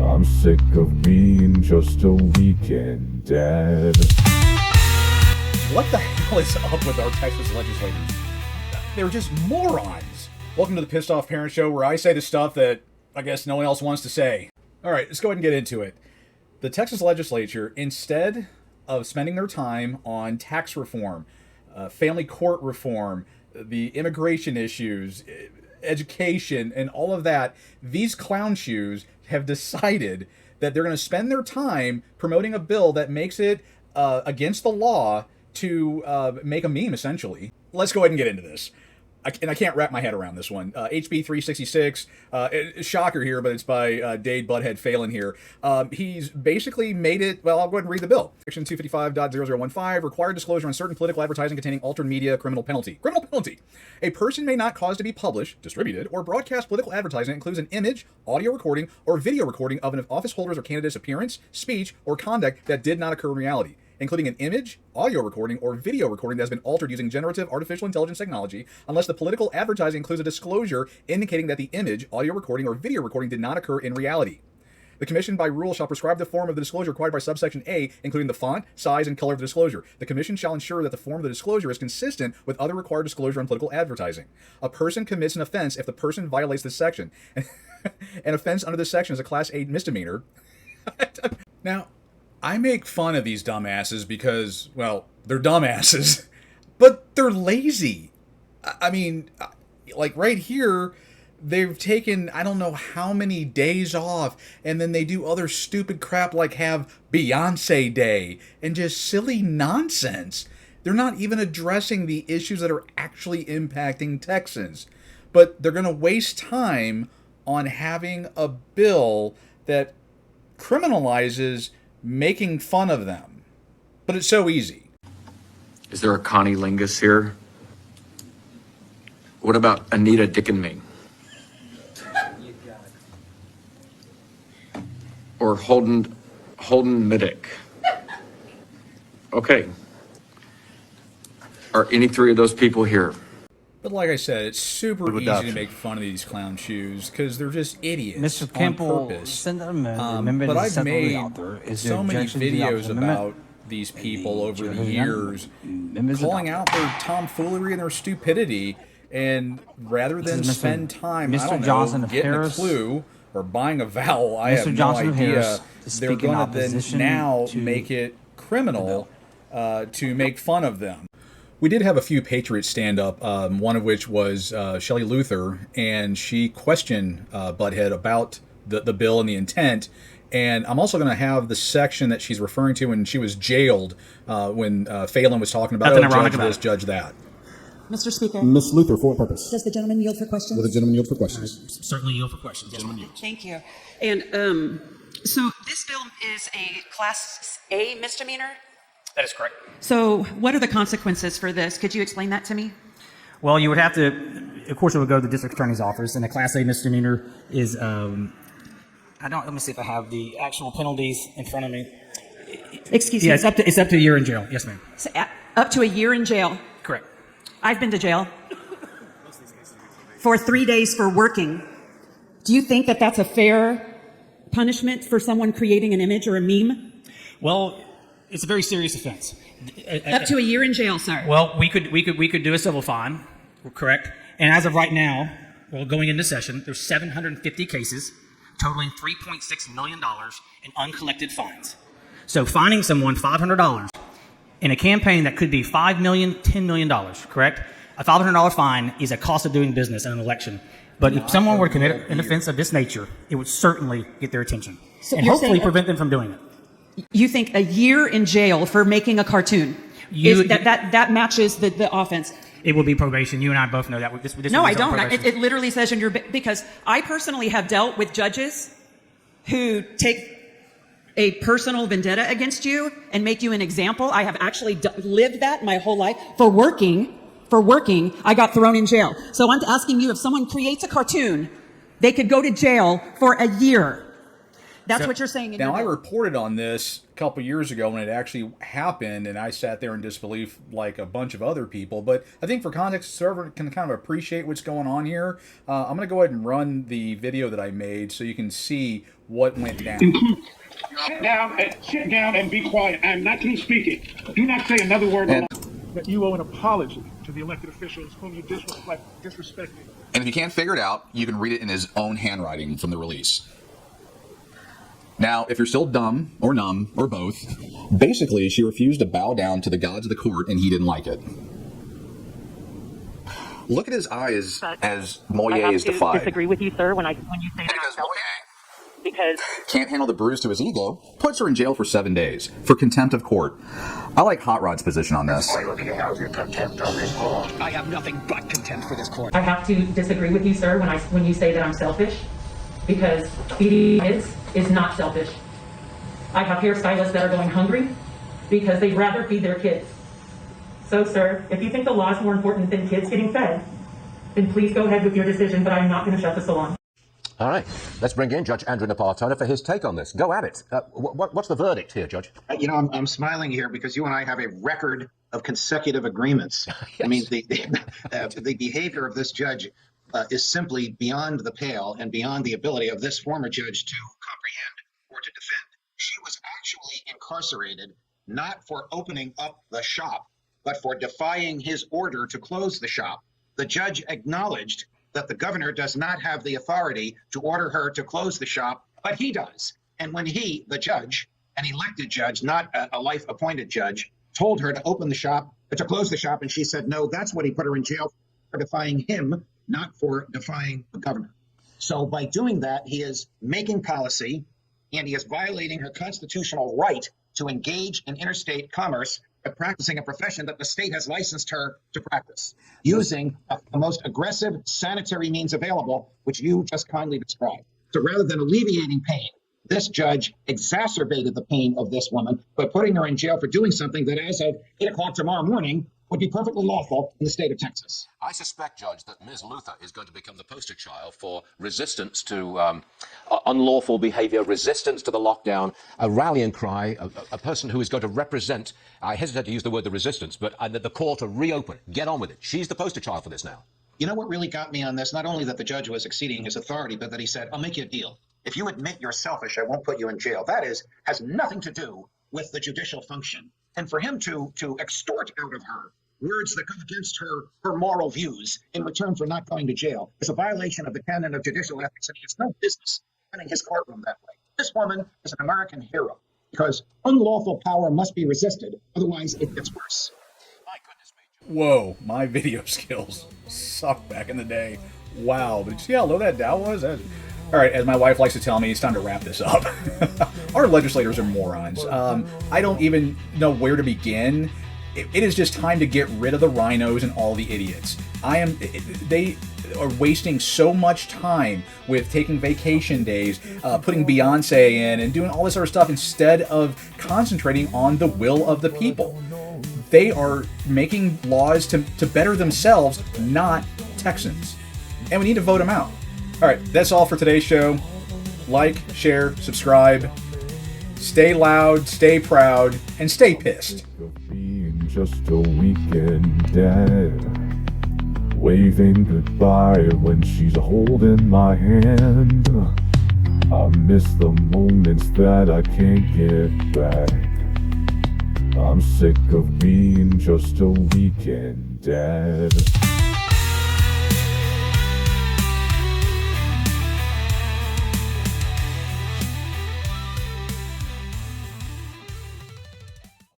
I'm sick of being just a weekend dad. What the hell is up with our Texas legislators? They're just morons. Welcome to the Pissed Off Parent Show, where I say the stuff that I guess no one else wants to say. All right, let's go ahead and get into it. The Texas legislature, instead of spending their time on tax reform, family court reform, the immigration issues, education, and all of that, these clown shoes have decided that they're going to spend their time promoting a bill that makes it against the law to make a meme, essentially. Let's go ahead and get into this. I can't wrap my head around this one. HB 366, shocker here, but it's by Dade Butthead Phelan here. He's basically made it, well, I'll go ahead and read the bill. Section 255.0015, required disclosure on certain political advertising containing altered media, criminal penalty. Criminal penalty. A person may not cause to be published, distributed, or broadcast political advertising that includes an image, audio recording, or video recording of an office holder's or candidate's appearance, speech, or conduct that did not occur in reality, including an image, audio recording, or video recording that has been altered using generative artificial intelligence technology, unless the political advertising includes a disclosure indicating that the image, audio recording, or video recording did not occur in reality. The Commission by rule shall prescribe the form of the disclosure required by subsection A, including the font, size, and color of the disclosure. The Commission shall ensure that the form of the disclosure is consistent with other required disclosure on political advertising. A person commits an offense if the person violates this section. An offense under this section is a Class A Misdemeanor. Now, I make fun of these dumbasses because, well, they're dumbasses, but they're lazy. I mean, like right here, they've taken I don't know how many days off, and then they do other stupid crap like have Beyonce Day and just silly nonsense. They're not even addressing the issues that are actually impacting Texans, but they're going to waste time on having a bill that criminalizes making fun of them. But it's so easy. Is there a Connie Lingus here? What about Anita Dickenme? Or Holden Middick? Okay. Are any three of those people here? But like I said, it's super easy to make fun of these clown shoes because they're just idiots Mr. Campbell, on purpose. send an amendment. But I've made so many videos about these people over the years, calling out their tomfoolery and their stupidity, and rather than spend time, I don't know, getting a clue or buying a vowel, I have no idea, they're going to then now make it criminal to make fun of them. We did have a few patriots stand up, one of which was Shelley Luther, and she questioned Butthead about the bill and the intent. And I'm also going to have the section that she's referring to when she was jailed when Phelan was talking about, judge this, judge that. Mr. Speaker. Ms. Luther, for what purpose? Does the gentleman yield for questions? Will the gentleman yield for questions? Certainly yield for questions. Gentleman yield. Thank you. And so this bill is a Class A misdemeanor? That is correct. So what are the consequences for this? Could you explain that to me? Well, you would have to, of course, it would go to the district attorney's office, and a Class A misdemeanor is, let me see if I have the actual penalties in front of me. Excuse me? Yeah, it's up to a year in jail. Yes, ma'am. So, up to a year in jail? Correct. I've been to jail for 3 days for working. Do you think that that's a fair punishment for someone creating an image or a meme? Well, it's a very serious offense. Up to a year in jail, sir. Well, we could do a civil fine, correct? And as of right now, well, going into session, there's 750 cases totaling $3.6 million in uncollected fines. So fining someone $500 in a campaign that could be $5 million, $10 million, correct? A $500 fine is a cost of doing business in an election. But if someone were to commit an offense of this nature, it would certainly get their attention and hopefully prevent them from doing it. You think a year in jail for making a cartoon, that matches the offense? It will be probation. You and I both know that. No, I don't. It literally says in your, because I personally have dealt with judges who take a personal vendetta against you and make you an example. I have actually lived that my whole life. For working, I got thrown in jail. So I'm asking you, if someone creates a cartoon, they could go to jail for a year. That's what you're saying in Now, your I bill. reported on this a couple years ago when it actually happened, and I sat there in disbelief like a bunch of other people. But I think for context, the server can kind of appreciate what's going on here. I'm going to go ahead and run the video that I made so you can see what went down. Sit down and be quiet. I'm not through speaking. Do not say another word. That you owe an apology to the elected officials whom you disrespected. And if you can't figure it out, you can read it in his own handwriting from the release. Now, if you're still dumb or numb or both, basically she refused to bow down to the gods of the court and he didn't like it. Look at his eyes as Moyer is defied. I disagree with you, sir, when you say that. Because Moyer Because can't handle the bruise to his ego, puts her in jail for 7 days for contempt of court. I like Hot Rod's position on this. I have nothing but contempt for this court. I have to disagree with you, sir, when you say that I'm selfish, because feeding kids is not selfish. I have hairstylists that are going hungry because they'd rather feed their kids. So, sir, if you think the law is more important than kids getting fed, then please go ahead with your decision, but I'm not going to shut the salon. All right, let's bring in Judge Andrew Napolitano for his take on this. Go at it. What's the verdict here, Judge? You know, I'm smiling here because you and I have a record of consecutive agreements. Yes. I mean, the behavior of this judge is simply beyond the pale and beyond the ability of this former judge to comprehend or to defend. She was actually incarcerated not for opening up the shop, but for defying his order to close the shop. The judge acknowledged that the governor does not have the authority to order her to close the shop, but he does. And when he, the judge, an elected judge, not a life-appointed judge, told her to open the shop, to close the shop, and she said no, that's what he put her in jail for defying him, not for defying the governor. So by doing that, he is making policy, and he is violating her constitutional right to engage in interstate commerce by practicing a profession that the state has licensed her to practice, using the most aggressive sanitary means available, which you just kindly described. So rather than alleviating pain, this judge exacerbated the pain of this woman by putting her in jail for doing something that as of 8 o'clock tomorrow morning would be perfectly lawful in the state of Texas. I suspect, Judge, that Ms. Luther is going to become the poster child for resistance to unlawful behavior, resistance to the lockdown, a rallying cry, a person who is going to represent, I hesitate to use the word the resistance, but the call to reopen, get on with it. She's the poster child for this now. You know what really got me on this? Not only that the judge was exceeding his authority, but that he said, I'll make you a deal. If you admit you're selfish, I won't put you in jail. That has nothing to do with the judicial function. And for him to extort out of her words that go against her moral views in return for not going to jail is a violation of the canon of judicial ethics, and he has no business running his courtroom that way. This woman is an American hero because unlawful power must be resisted, otherwise it gets worse. My goodness me. Whoa, my video skills sucked back in the day. Wow, but you see how low that Dow was? All right, as my wife likes to tell me, it's time to wrap this up. Our legislators are morons. I don't even know where to begin. It is just time to get rid of the rhinos and all the idiots. They are wasting so much time with taking vacation days, putting Beyonce in, and doing all this other stuff instead of concentrating on the will of the people. They are making laws to better themselves, not Texans. And we need to vote them out. All right, that's all for today's show. Like, share, subscribe. Stay loud, stay proud, and stay pissed. Of being just a weekend dad, waving goodbye when she's holding my hand. I miss the moments that I can't get back. I'm sick of being just a weekend dad.